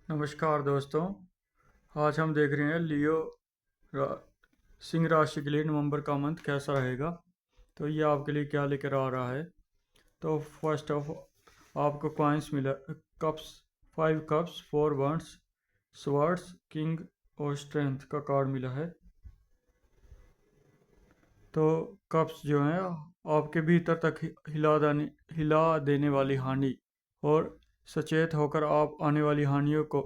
नमस्कार दोस्तों। आज हम देख रहे हैं लियो रा, सिंह राशि के लिए नवंबर का मंथ कैसा रहेगा। तो ये आपके लिए क्या लेकर आ रहा है। तो फर्स्ट ऑफ आपको कॉइन्स मिला, cups, 5 cups, 4 wands, swords, king और स्ट्रेंथ का कार्ड मिला है। तो कप्स जो हैं आपके भीतर तक हिला देने वाली हानि और सचेत होकर आप आने वाली हानियों को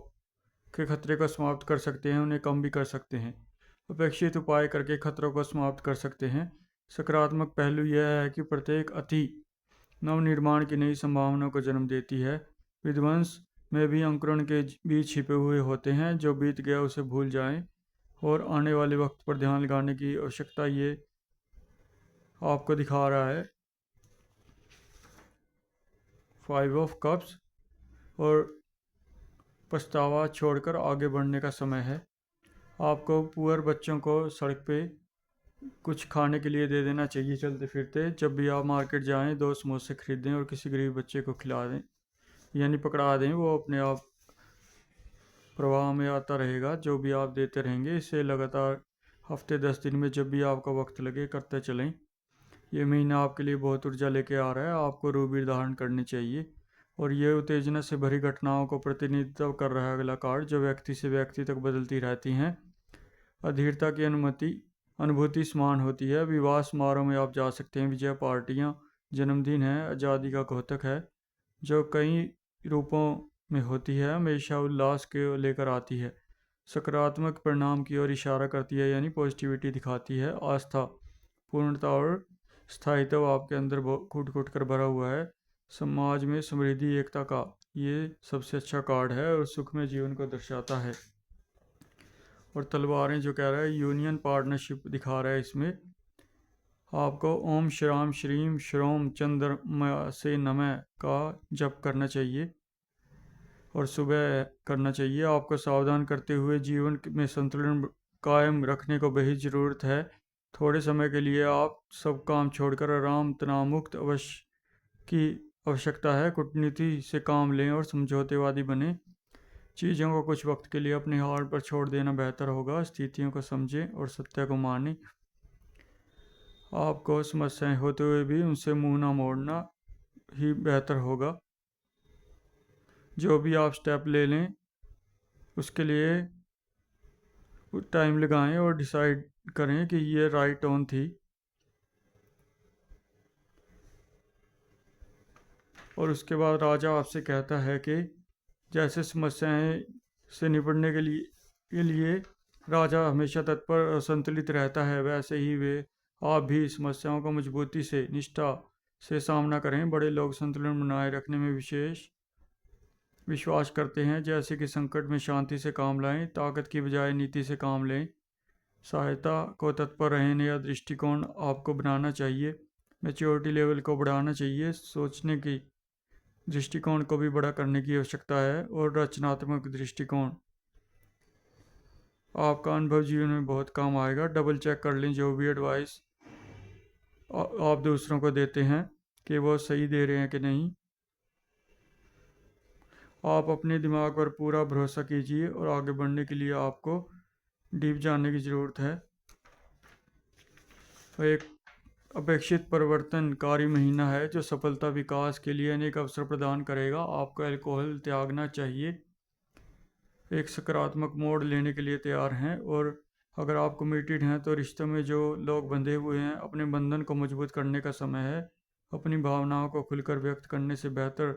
के खतरे को समाप्त कर सकते हैं, उन्हें कम भी कर सकते हैं। अपेक्षित उपाय करके खतरों को समाप्त कर सकते हैं। सकारात्मक पहलू यह है कि प्रत्येक अति नवनिर्माण की नई संभावनाओं को जन्म देती है। विध्वंस में भी अंकुरण के बीज छिपे हुए होते हैं। जो बीत गया उसे भूल जाएं और आने वाले वक्त पर ध्यान लगाने की आवश्यकता ये आपको दिखा रहा है 5 ऑफ कप्स। और पछतावा छोड़कर आगे बढ़ने का समय है। आपको पुअर बच्चों को सड़क पे कुछ खाने के लिए दे देना चाहिए। चलते फिरते जब भी आप मार्केट जाएं 2 समोसे खरीदें और किसी गरीब बच्चे को खिला दें, यानी पकड़ा दें। वो अपने आप प्रवाह में आता रहेगा। जो भी आप देते रहेंगे इसे लगातार हफ्ते 10 दिन में जब भी आपका वक्त लगे करते चलें। ये महीना आपके लिए बहुत ऊर्जा लेके आ रहा है। आपको रूबीर धारण करनी चाहिए। और ये उत्तेजना से भरी घटनाओं को प्रतिनिधित्व कर रहा है अगला कार्ड, जो व्यक्ति से व्यक्ति तक बदलती रहती हैं। अधीरता की अनुभूति समान होती है। विवाह समारोह में आप जा सकते हैं। विजय पार्टियां, जन्मदिन है, आज़ादी का घोतक है, जो कई रूपों में होती है, हमेशा उल्लास के लेकर आती है। सकारात्मक परिणाम की ओर इशारा करती है, यानी पॉजिटिविटी दिखाती है। आस्था, पूर्णता और स्थायित्व आपके अंदर कूट कूट कर भरा हुआ है। समाज में समृद्धि, एकता का ये सबसे अच्छा कार्ड है और सुखमय जीवन को दर्शाता है। और तलवारें जो कह रहा है यूनियन पार्टनरशिप दिखा रहा है। इसमें आपको ओम श्राम श्रीम श्रोम चंद्रमा से नमः का जप करना चाहिए और सुबह करना चाहिए। आपको सावधान करते हुए जीवन में संतुलन कायम रखने को बेहद ज़रूरत है। थोड़े समय के लिए आप सब काम छोड़कर आराम तनाव मुक्त की आवश्यकता है। कूटनीति से काम लें और समझौतेवादी बने। चीज़ों को कुछ वक्त के लिए अपने हाल पर छोड़ देना बेहतर होगा। स्थितियों को समझें और सत्य को मानें। आपको समस्याएं होते हुए भी उनसे मुंह ना मोड़ना ही बेहतर होगा। जो भी आप स्टेप ले लें उसके लिए टाइम लगाएं और डिसाइड करें कि ये राइट ऑन थी। और उसके बाद राजा आपसे कहता है कि जैसे समस्याएं से निपटने के लिए राजा हमेशा तत्पर और संतुलित रहता है, वैसे ही वे आप भी समस्याओं को मजबूती से निष्ठा से सामना करें। बड़े लोग संतुलन बनाए रखने में विशेष विश्वास करते हैं, जैसे कि संकट में शांति से काम लाएं, ताकत की बजाय नीति से काम लें। सहायता को तत्पर रहें। नया दृष्टिकोण आपको बनाना चाहिए। मैच्योरिटी लेवल को बढ़ाना चाहिए। सोचने की दृष्टिकोण को भी बड़ा करने की आवश्यकता है। और रचनात्मक दृष्टिकोण आपका अनुभव जीवन में बहुत काम आएगा। डबल चेक कर लें जो भी एडवाइस आप दूसरों को देते हैं कि वो सही दे रहे हैं कि नहीं। आप अपने दिमाग पर पूरा भरोसा कीजिए और आगे बढ़ने के लिए आपको डीप जानने की ज़रूरत है। एक अपेक्षित परिवर्तनकारी महीना है जो सफलता विकास के लिए अनेक अवसर प्रदान करेगा। आपको अल्कोहल त्यागना चाहिए। एक सकारात्मक मोड़ लेने के लिए तैयार हैं। और अगर आप कमिटेड हैं तो रिश्तों में जो लोग बंधे हुए हैं अपने बंधन को मजबूत करने का समय है। अपनी भावनाओं को खुलकर व्यक्त करने से बेहतर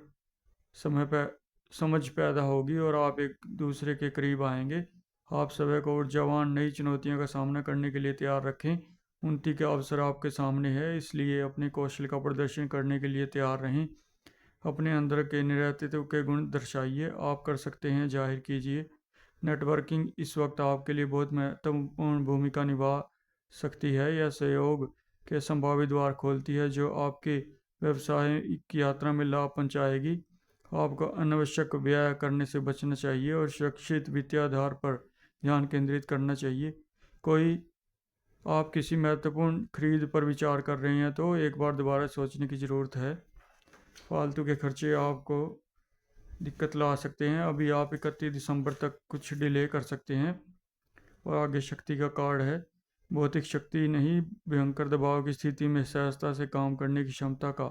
समय पर समझ पैदा होगी और आप एक दूसरे के करीब आएंगे। आप सभी को ऊर्जावान नई चुनौतियों का सामना करने के लिए तैयार रखें। उन्नति का अवसर आपके सामने है, इसलिए अपने कौशल का प्रदर्शन करने के लिए तैयार रहें। अपने अंदर के नेतृत्व के गुण दर्शाइए। आप कर सकते हैं, जाहिर कीजिए। नेटवर्किंग इस वक्त आपके लिए बहुत महत्वपूर्ण भूमिका निभा सकती है। यह सहयोग के संभावित द्वार खोलती है जो आपके व्यवसाय की यात्रा में लाभ पहुंचाएगी। आपको अनावश्यक व्यय करने से बचना चाहिए और सुरक्षित वित्तीय आधार पर ध्यान केंद्रित करना चाहिए। कोई आप किसी महत्वपूर्ण खरीद पर विचार कर रहे हैं तो एक बार दोबारा सोचने की ज़रूरत है। फालतू के खर्चे आपको दिक्कत ला सकते हैं। अभी आप 31 दिसंबर तक कुछ डिले कर सकते हैं। और आगे शक्ति का कार्ड है। भौतिक शक्ति नहीं, भयंकर दबाव की स्थिति में सहजता से काम करने की क्षमता का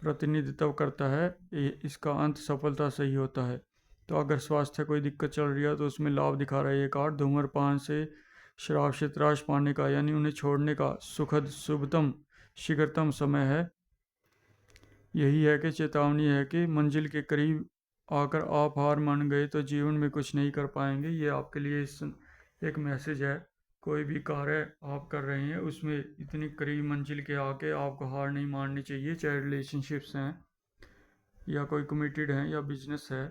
प्रतिनिधित्व करता है। इसका अंत सफलता से ही होता है। तो अगर स्वास्थ्य कोई दिक्कत चल रही है तो उसमें लाभ दिखा रहा है ये कार्ड। धूम्रपान से शराब से त्रास पाने का यानी उन्हें छोड़ने का सुखद शुभतम शीघ्रतम समय है। यही है कि चेतावनी है कि मंजिल के करीब आकर आप हार मान गए तो जीवन में कुछ नहीं कर पाएंगे। ये आपके लिए एक मैसेज है। कोई भी कार्य आप कर रहे हैं उसमें इतनी करीब मंजिल के आके आपको हार नहीं माननी चाहिए, चाहे रिलेशनशिप्स हैं या कोई कमिटेड हैं या बिजनेस है,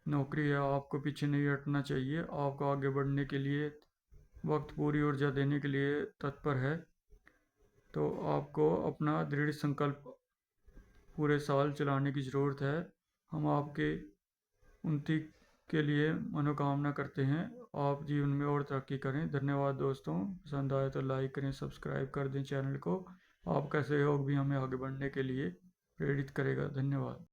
नौकरी है, आपको पीछे नहीं हटना चाहिए। आपको आगे बढ़ने के लिए वक्त पूरी ऊर्जा देने के लिए तत्पर है। तो आपको अपना दृढ़ संकल्प पूरे साल चलाने की ज़रूरत है। हम आपके उन्नति के लिए मनोकामना करते हैं। आप जीवन में और तरक्की करें। धन्यवाद दोस्तों। पसंद आए तो लाइक करें, सब्सक्राइब कर दें चैनल को। आपका सहयोग भी हमें आगे बढ़ने के लिए प्रेरित करेगा। धन्यवाद।